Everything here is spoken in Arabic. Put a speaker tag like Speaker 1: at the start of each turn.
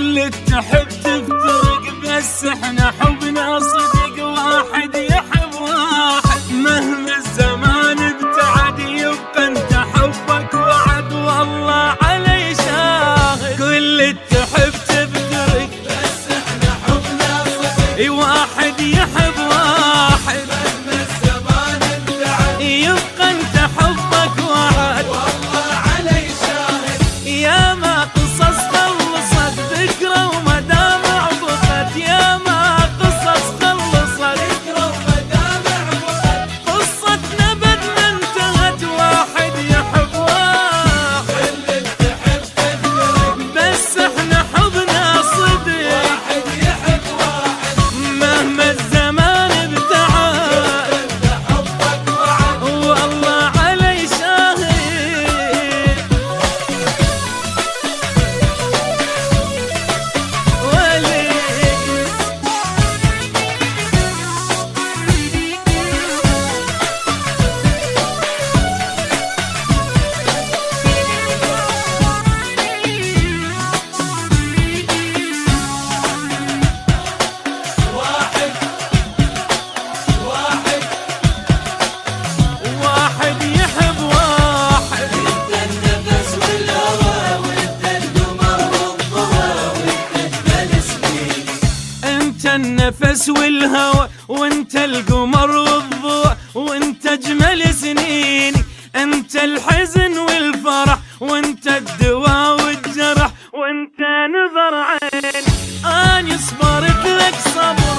Speaker 1: كل تحب تفترق بس احنا حبنا صدق، واحد يحب واحد مهما الزمان ابتعد، يبقى انت حبك وعد والله علي شاهد. كل تحب تفترق بس احنا حبنا صدق، واحد يحب واحد مهما الزمان ابتعد، يبقى انت حبك وعد والله علي شاهد. يا ما قصص خلصت ذكرى ومدامع بقت، يا ما قصص خلصت ذكرى ومدامع بقت، قصتنا بدنا انتهت، واحد يحب واحد. كل تحب تفترق بس احنا حبنا صدق، واحد يحب واحد مهما الزمان ابتعد، انت حبك وعد والله علي شاهد. واحد يحب واحد، انت النفس والهوى وانت القمر والضوء وانت اجمل سنين. انت النفس والهوى وانت القمر والضوء وانت اجمل سنيني. انت الحزن والفرح وانت الدواء والجرح وانت نظر عين. اني صبرت لك صبر